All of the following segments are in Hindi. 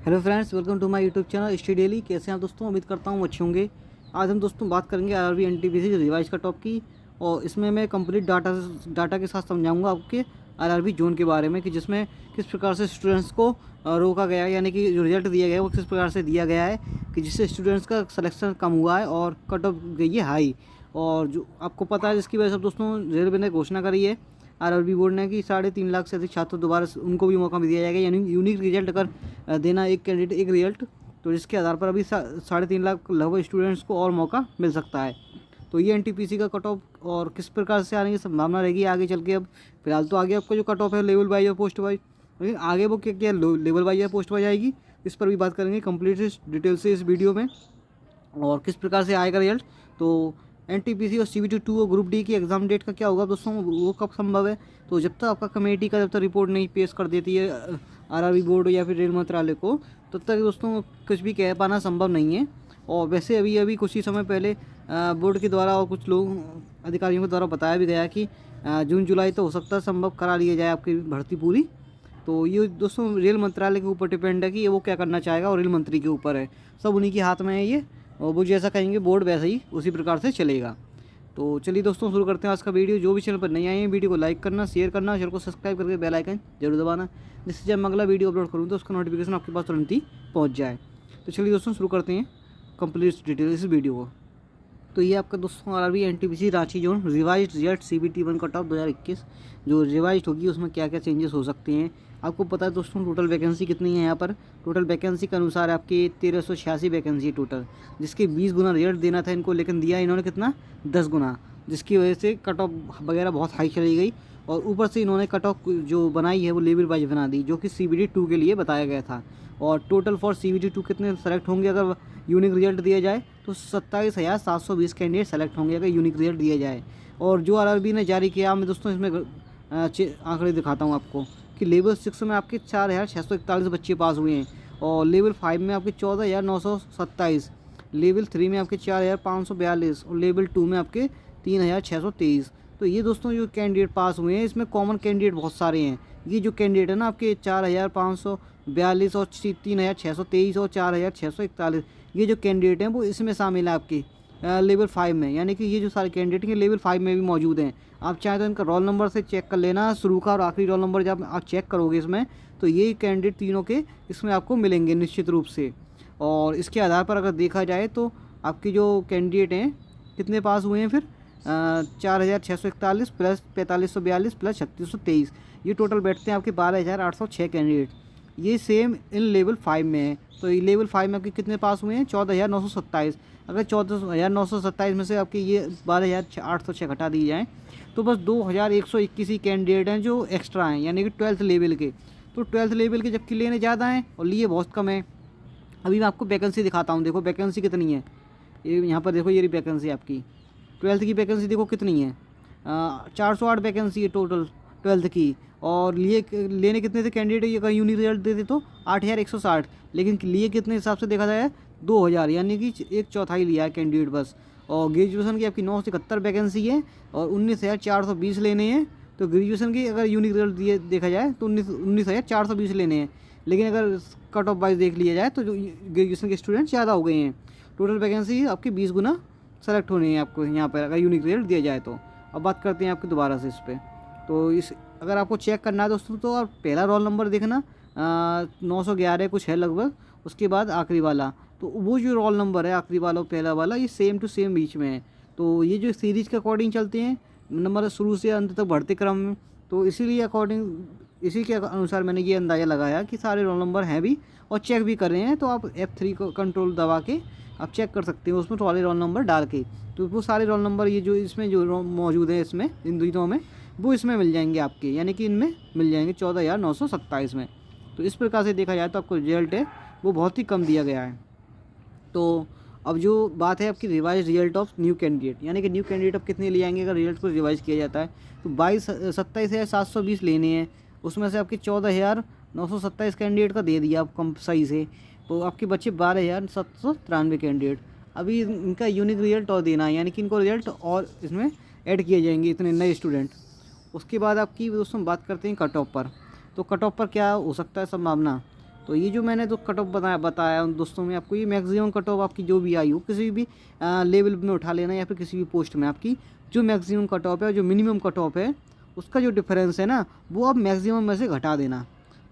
Hello friends, welcome to my YouTube channel study daily. कैसे हैं आप दोस्तों? उम्मीद करता हूँ अच्छे होंगे। आज हम दोस्तों बात करेंगे आरआरबी एनटीपीसी रिवाइज का टॉप की, और इसमें मैं कंप्लीट डाटा के साथ समझाऊंगा आपके आरआरबी जोन के बारे में कि जिसमें किस प्रकार से स्टूडेंट्स को रोका गया है, यानी कि जो रिजल्ट दिया गया है वो किस प्रकार से दिया गया है कि जिससे स्टूडेंट्स का सिलेक्शन कम हुआ है और कट ऑफ गई है हाई। और जो आपको पता है जिसकी वजह से दोस्तों रेलवे ने घोषणा करी है आरआरबी बोर्ड ने कि 3.5 लाख से अधिक छात्र दोबारा उनको भी मौका दिया जाएगा, यानी यूनिक रिजल्ट अगर देना एक कैंडिडेट एक रिजल्ट, तो जिसके आधार पर अभी 3.5 लाख लगभग स्टूडेंट्स को और मौका मिल सकता है। तो ये एनटीपीसी का कट ऑफ और किस प्रकार से आने की संभावना रहेगी आगे चल के। अब फिलहाल तो आगे आपका जो कट ऑफ है लेवल वाइज और पोस्ट वाइज, लेकिन आगे वो क्या क्या लेवल वाइज या पोस्ट वाइज आएगी, इस पर भी बात करेंगे कंप्लीट डिटेल से इस वीडियो में, और किस प्रकार से आएगा रिजल्ट। तो एनटीपीसी और सीबीटी 2 और ग्रुप डी की एग्ज़ाम डेट का क्या होगा दोस्तों, वो कब संभव है? तो जब तक आपका कमेटी का जब तक रिपोर्ट नहीं पेश कर देती है आरआरबी बोर्ड या फिर रेल मंत्रालय को, तब तक दोस्तों कुछ भी कह पाना संभव नहीं है। और वैसे अभी अभी कुछ ही समय पहले बोर्ड के द्वारा और कुछ लोग अधिकारियों के द्वारा बताया भी गया कि जून जुलाई तो हो सकता है संभव करा लिया जाए आपकी भर्ती पूरी। तो ये दोस्तों रेल मंत्रालय के ऊपर डिपेंड है कि वो क्या करना चाहेगा, और रेल मंत्री के ऊपर है, सब उन्हीं के हाथ में है ये, और वो जैसा कहेंगे बोर्ड वैसा ही उसी प्रकार से चलेगा। तो चलिए दोस्तों शुरू करते हैं आज का वीडियो। जो भी चैनल पर नहीं आए हैं वीडियो को लाइक करना, शेयर करना, चैनल को सब्सक्राइब करके बेल आइकन जरूर दबाना, जिससे जब मैं अगला वीडियो अपलोड करूँ तो उसका नोटिफिकेशन आपके पास तुरंत ही पहुँच जाए। तो चलिए दोस्तों शुरू करते हैं कंप्लीट डिटेल इस वीडियो को। तो ये आपका दोस्तों RRB NTPC Ranchi zone revise result CBT 1 cut off 2021 जो रिवाइज होगी उसमें क्या क्या चेंजेस हो सकते हैं। आपको पता है दोस्तों टोटल वैकेंसी कितनी है यहाँ पर। टोटल वैकेंसी के अनुसार आपकी 1386 वैकेंसी टोटल, जिसके 20 गुना रिजल्ट देना था इनको, लेकिन दिया इन्होंने कितना, 10 गुना, जिसकी वजह से कट ऑफ वगैरह बहुत हाई चली गई। और ऊपर से इन्होंने कट ऑफ जो बनाई है वो लेवल वाइज बना दी, जो कि सीबीटी 2 के लिए बताया गया था। और टोटल फॉर सीबीटी 2 कितने सेलेक्ट होंगे अगर यूनिक रिजल्ट दिया जाए, तो 27,720 कैंडिडेट सेलेक्ट होंगे अगर यूनिक रिजल्ट दिया जाए। और जो आरआरबी ने जारी किया, मैं दोस्तों इसमें आंकड़े दिखाता हूँ आपको कि लेवल 6 में आपके 4,641 बच्चे पास हुए हैं, और लेवल 5 में आपके 14,927, लेवल 3 में आपके 4,542, और लेवल 2 में आपके 3,623। तो ये दोस्तों जो कैंडिडेट पास हुए हैं इसमें कॉमन कैंडिडेट बहुत सारे हैं। ये जो कैंडिडेट है ना आपके 4,542 और 3,623 और 4,641, ये जो कैंडिडेट हैं वो इसमें शामिल है आपके लेवल 5 में, यानी कि ये जो सारे कैंडिडेट हैं लेवल 5 में भी मौजूद हैं। आप चाहें तो इनका रोल नंबर से चेक कर लेना, शुरू का और आखिरी रोल नंबर जब आप चेक करोगे इसमें, तो ये कैंडिडेट तीनों के इसमें आपको मिलेंगे निश्चित रूप से। और इसके आधार पर अगर देखा जाए तो आपकी जो कैंडिडेट हैं कितने पास हुए हैं फिर, 4,641 प्लस 4,542 प्लस 3,623, ये टोटल बैठते हैं आपके 12,806 कैंडिडेट। ये सेम इन लेवल 5 में है। तो ये लेवल 5 में आपके कितने पास हुए हैं, 14,927। अगर 14,927 में से आपके ये 12,806 घटा दिए जाएँ तो बस 2,121 ही कैंडिडेट हैं जो एक्स्ट्रा हैं, यानी कि 12th लेवल के। तो 12th लेवल के जबकि लेने ज़्यादा हैं और लिए बहुत कम है। अभी मैं आपको वैकेंसी दिखाता हूँ, देखो वैकेंसी कितनी है। ये यहाँ पर देखो, ये रही वैकेंसी आपकी 12th की वैकेंसी देखो कितनी है, 408 वैकेंसी है टोटल 12th की। और लिए लेने कितने थे कैंडिडेट अगर यूनिक रिजल्ट देते तो 8,160, लेकिन लिए कितने हिसाब से देखा जाए 2,000, यानी कि एक चौथाई लिया है कैंडिडेट बस। और ग्रेजुएशन की आपकी 971 वैकेंसी है और 19,420 लेने हैं। तो ग्रेजुएशन की अगर यूनिक रिजल्ट दिए देखा जाए तो 19,420 लेने हैं, लेकिन अगर कट ऑफ वाइज देख लिया जाए तो जो ग्रेजुएशन के स्टूडेंट ज़्यादा हो गए हैं। टोटल वैकेंसी आपकी 20 गुना सेलेक्ट होनी है आपको यहाँ पर अगर यूनिक रिजल्ट दिया जाए तो। अब बात करते हैं आपके दोबारा से इस पर। तो इस अगर आपको चेक करना है दोस्तों तो आप पहला रोल नंबर देखना, 911 कुछ है लगभग, उसके बाद आखिरी वाला, तो वो जो रोल नंबर है आखिरी वाला और पहला वाला ये सेम टू सेम बीच में है। तो ये जो सीरीज़ के अकॉर्डिंग चलते हैं नंबर शुरू से अंत तक बढ़ते क्रम में, तो इसीलिए इसी के अनुसार मैंने ये अंदाज़ा लगाया कि सारे रोल नंबर हैं भी और चेक भी कर रहे हैं। तो आप F3 को कंट्रोल दबा के आप चेक कर सकते हो उसमें सारे रोल नंबर डाल के, तो वो सारे रोल नंबर ये जो इसमें जो मौजूद है इसमें इन दोनों में वो इसमें मिल जाएंगे आपके, यानी कि इनमें मिल जाएंगे 14,927 में। तो इस प्रकार से देखा जाए तो आपको रिजल्ट है वो बहुत ही कम दिया गया है। तो अब जो बात है आपकी revise result of new candidate, यानी कि न्यू कैंडिडेट अब कितने ले आएंगे अगर रिजल्ट को रिवाइज किया जाता है, तो 27,720 लेने हैं। उसमें से आपके 14,927 कैंडिडेट का दे दिया आप कम सही से, तो आपके बच्चे 12,793 कैंडिडेट। अभी इनका यूनिक रिजल्ट और देना है, यानी कि इनको रिजल्ट और इसमें ऐड किए जाएंगे इतने नए स्टूडेंट। उसके बाद आपकी दोस्तों बात करते हैं कट ऑफ पर। तो कट ऑफ पर क्या हो सकता है संभावना, तो ये जो मैंने तो कट ऑफ बताया दोस्तों में आपको, ये मैक्सिमम कट ऑफ आपकी जो भी आई हो किसी भी लेवल में उठा लेना, या फिर किसी भी पोस्ट में आपकी जो मैक्सिमम कट ऑफ है, जो मिनिमम कट ऑफ है, उसका जो डिफरेंस है ना, वो आप मैक्सिमम में से घटा देना।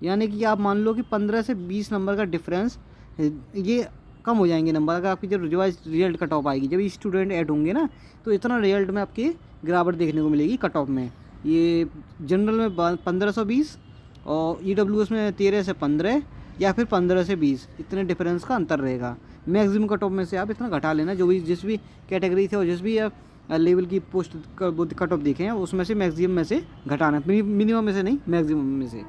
यानी कि आप मान लो कि 15 से 20 नंबर का डिफरेंस, ये कम हो जाएंगे नंबर अगर आपकी जब रिवाइज रिजल्ट कट ऑफ आएगी, जब ये स्टूडेंट ऐड होंगे ना, तो इतना रिजल्ट में आपकी गिरावट देखने को मिलेगी कट ऑफ में। ये जनरल में 1520 और EWS में 13 से 15 या फिर 15 से 20, इतने डिफरेंस का अंतर रहेगा। मैक्सिमम कट ऑफ में से आप इतना घटा लेना, जो भी जिस भी कैटेगरी से और जिस भी लेवल की पोस्ट कट ऑफ देखे हैं उसमें से मैक्सिमम में से घटाना, मिनिमम में से नहीं, मैक्सिमम में से।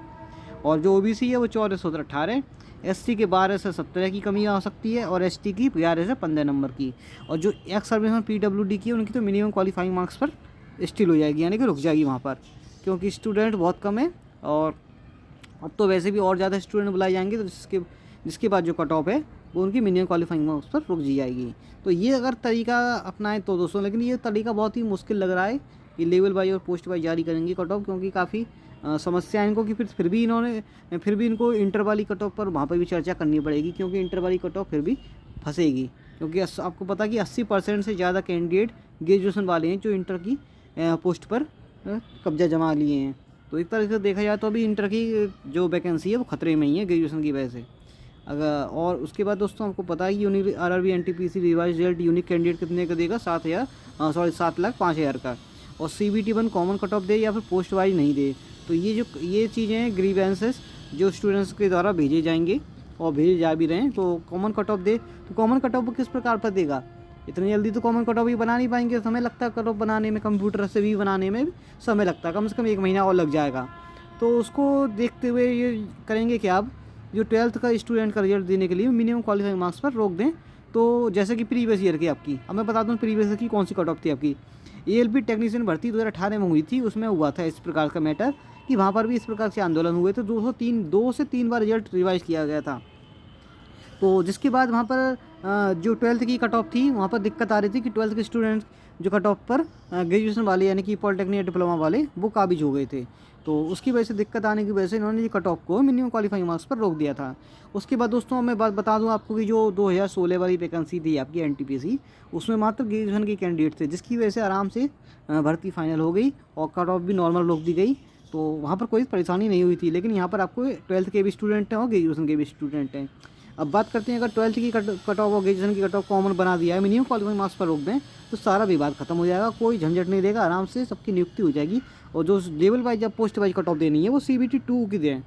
और जो OBC है वो 14 से 18, SC के 12 से 17 की कमी आ सकती है, और ST की 11 से 15 नंबर की। और जो एक्स सर्विसमैन PWD की है उनकी तो मिनिमम क्वालिफाइंग मार्क्स पर स्टिल हो जाएगी, यानी कि रुक जाएगी वहाँ पर, क्योंकि स्टूडेंट बहुत कम है। और अब तो वैसे भी और ज़्यादा स्टूडेंट बुलाए जाएंगे, तो जिसके बाद जो कट ऑफ है वो उनकी मिनिमम क्वालिफाइंग मार्क्स पर रुक जाएगी। तो ये अगर तरीका अपनाएं तो दोस्तों, लेकिन ये तरीका बहुत ही मुश्किल लग रहा है कि लेवल वाइज और पोस्ट वाइज जारी करेंगे कट ऑफ, क्योंकि काफ़ी समस्या है इनको कि फिर भी इनको इंटर वाली कट ऑफ पर वहाँ पर भी चर्चा करनी पड़ेगी, क्योंकि इंटर वाली कट ऑफ फिर भी फंसेगी, क्योंकि आपको पता है कि 80% से ज़्यादा कैंडिडेट ग्रेजुएशन वाले हैं जो इंटर की पोस्ट पर कब्जा जमा लिए हैं। तो एक तरह से देखा जाए तो अभी इंटर की जो वैकेंसी है वो खतरे में ही है ग्रेजुएशन की वजह से। अगर और उसके बाद दोस्तों आपको पता है कि RRB NTPC revise result unique candidate कितने का देगा, 7,05,000 का। और CBT 1 कॉमन कट ऑफ दे या फिर पोस्ट वाइज नहीं दे। तो ये चीज़ें हैं ग्रीवेंसेस जो स्टूडेंट्स के द्वारा भेजे जाएंगे और भेजे जा भी रहे हैं। तो कॉमन कट ऑफ दे, तो कॉमन कट ऑफ किस प्रकार पर देगा, इतनी जल्दी तो कॉमन कट ऑफ भी बना नहीं पाएंगे, समय लगता है कट ऑफ बनाने में, कंप्यूटर से भी बनाने में समय लगता है, कम से कम 1 महीना और लग जाएगा। तो उसको देखते हुए ये करेंगे कि आप जो 12th का स्टूडेंट का रिजल्ट देने के लिए मिनिमम क्वालिफाइंग मार्क्स पर रोक दें। तो जैसे कि प्रीवियस ईयर की आपकी, अब मैं बता दूँ प्रीवियस ईयर की कौन सी कट ऑफ थी आपकी, ALP टेक्नीशियन भर्ती 2018 में हुई थी। उसमें हुआ था इस प्रकार का मैटर कि वहाँ पर भी इस प्रकार से आंदोलन हुए थे, 2 से 3 बार रिजल्ट रिवाइज किया गया था। तो जिसके बाद वहाँ पर जो 12th की कट ऑफ थी वहाँ पर दिक्कत आ रही थी कि 12th के स्टूडेंट जो कट ऑफ पर ग्रेजुएशन वाले यानी कि पॉलिटेक्निक या डिप्लोमा वाले वो काबिज हो गए थे। तो उसकी वजह से दिक्कत आने की वजह से इन्होंने ये कट ऑफ को मिनिमम क्वालिफाइंग मार्क्स पर रोक दिया था। उसके बाद दोस्तों मैं बात बता दूं आपको कि जो 2016 वाली वैकेंसी थी आपकी NTPC, उसमें मात्र ग्रेजुएशन के कैंडिडेट थे, जिसकी वजह से आराम से भर्ती फाइनल हो गई और कट ऑफ भी नॉर्मल रोक दी गई। तो वहाँ पर कोई परेशानी नहीं हुई थी। लेकिन यहाँ पर आपको 12th के भी स्टूडेंट हैं और ग्रेजुएशन के भी स्टूडेंट हैं। अब बात करते हैं, अगर 12th की कट ऑफ और ग्रेजुएशन की कट ऑफ कॉमन बना दिया है, मिनिमम क्वालिफाइंग मार्क्स पर रोक दें, तो सारा विवाद खत्म हो जाएगा, कोई झंझट नहीं रहेगा, आराम से सबकी नियुक्ति हो जाएगी। और जो लेवल वाइज या पोस्ट वाइज कट ऑफ देनी है वो CBT 2 की दें,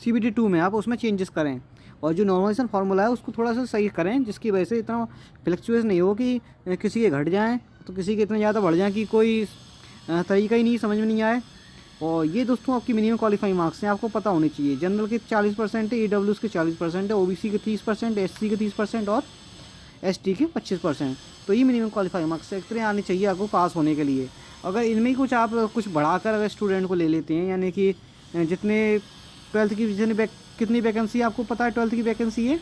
CBT 2 में आप उसमें चेंजेस करें, और जो नॉर्मलाइजेशन फार्मूला है उसको थोड़ा सा सही करें, जिसकी वजह से इतना फ्लक्चुएस नहीं हो कि किसी के घट जाएँ तो किसी के इतने ज़्यादा बढ़ जाएँ कि कोई तरीका ही नहीं समझ में नहीं आए। और ये दोस्तों आपकी मिनिमम क्वालिफाइंग मार्क्स हैं, आपको पता होनी चाहिए। जनरल के 40% है, EWS के 40% है, OBC के 30%, SC के 30% और ST के 25%। तो ये मिनिमम क्वालिफाइंग मार्क्स इतने आने चाहिए आपको पास होने के लिए। अगर इनमें ही आप कुछ बढ़ाकर अगर स्टूडेंट को ले लेते हैं, यानी कि जितने 12th की कितनी वैकेंसी आपको पता है, 12th की वैकेंसी है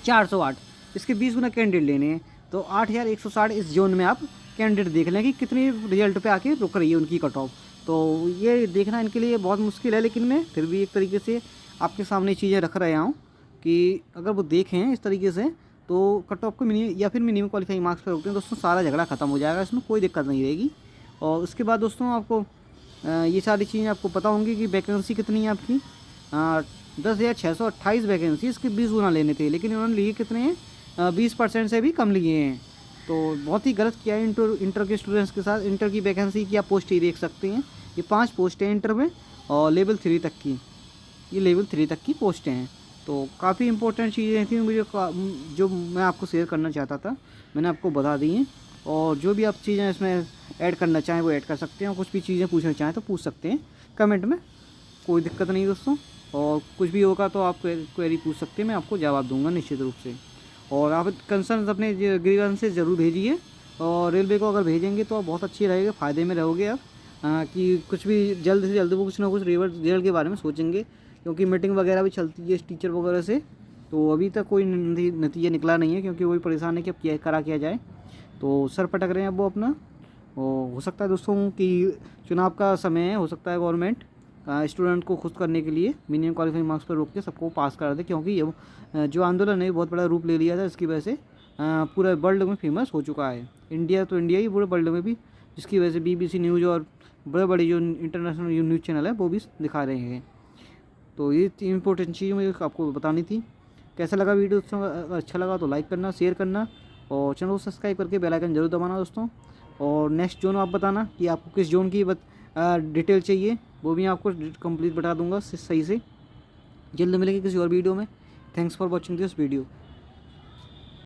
408, इसके 20 गुना कैंडिडेट लेने हैं, तो 8160 इस जोन में आप कैंडिडेट देख लें कि कितनी रिजल्ट पे आके रुक रही है उनकी कट ऑफ। तो ये देखना इनके लिए बहुत मुश्किल है, लेकिन मैं फिर भी एक तरीके से आपके सामने चीज़ें रख रहा हूँ कि अगर वो देखें इस तरीके से तो कट ऑफ को मिनिमम क्वालिफाइंग मार्क्स पर रोकते हैं दोस्तों, सारा झगड़ा खत्म हो जाएगा, इसमें कोई दिक्कत नहीं रहेगी। और उसके बाद दोस्तों आपको ये सारी चीज़ें आपको पता होंगी कि वैकेंसी कितनी है आपकी, 10,628 वैकेंसी, इसके 20 गुना लेने थे, लेकिन उन्होंने लिए कितने हैं, 20% से भी कम लिए हैं। तो बहुत ही गलत किया है इंटर के स्टूडेंट्स के साथ। इंटर की वैकेंसी की आप पोस्ट ही देख सकते हैं, ये 5 पोस्टें इंटर में और लेवल 3 तक की, ये लेवल 3 तक की पोस्टें हैं। तो काफ़ी इंपॉर्टेंट चीज़ें थी मुझे जो मैं आपको शेयर करना चाहता था, मैंने आपको बता दी हैं। और जो भी आप चीज़ें इसमें ऐड करना चाहें वो ऐड कर सकते हैं, और कुछ भी चीज़ें पूछना चाहें तो पूछ सकते हैं कमेंट में, कोई दिक्कत नहीं दोस्तों। और कुछ भी होगा तो आप क्वेरी पूछ सकते हैं, मैं आपको जवाब दूंगा निश्चित रूप से। और आप कंसर्न अपने ग्रीवेंस से ज़रूर भेजिए, और रेलवे को अगर भेजेंगे तो बहुत अच्छी रहेगा, फ़ायदे में रहोगे आप, कि कुछ भी जल्द से जल्द वो कुछ ना कुछ रिजल्ट के बारे में सोचेंगे, क्योंकि मीटिंग वगैरह भी चलती है टीचर वगैरह से। तो अभी तक कोई नतीजा निकला नहीं है, क्योंकि वही परेशान है कि अब किया जाए। तो सर पटक रहे हैं अब वो अपना, और हो सकता है दोस्तों कि चुनाव का समय है, हो सकता है गवर्नमेंट स्टूडेंट को खुश करने के लिए मिनिमम क्वालिफाइंग मार्क्स पर रोक के सबको पास करा दे, क्योंकि ये जो आंदोलन है बहुत बड़ा रूप ले लिया था, इसकी वजह से पूरे वर्ल्ड में फेमस हो चुका है। इंडिया तो इंडिया ही, पूरे वर्ल्ड में भी, जिसकी वजह से BBC न्यूज़ और बड़े बड़े जो इंटरनेशनल न्यूज़ चैनल है वो भी दिखा रहे हैं। तो ये इंपॉर्टेंट चीज़ मुझे आपको बतानी थी। कैसा लगा वीडियो दोस्तों? अगर अच्छा लगा तो लाइक करना, शेयर करना और चैनल को सब्सक्राइब करके बेल आइकन जरूर दबाना दोस्तों। और नेक्स्ट जोन आप बताना कि आपको किस जोन की डिटेल चाहिए, वो भी आपको कंप्लीट बता दूंगा सही से। जल्द मिलेंगे किसी और वीडियो में। Thanks for watching this video.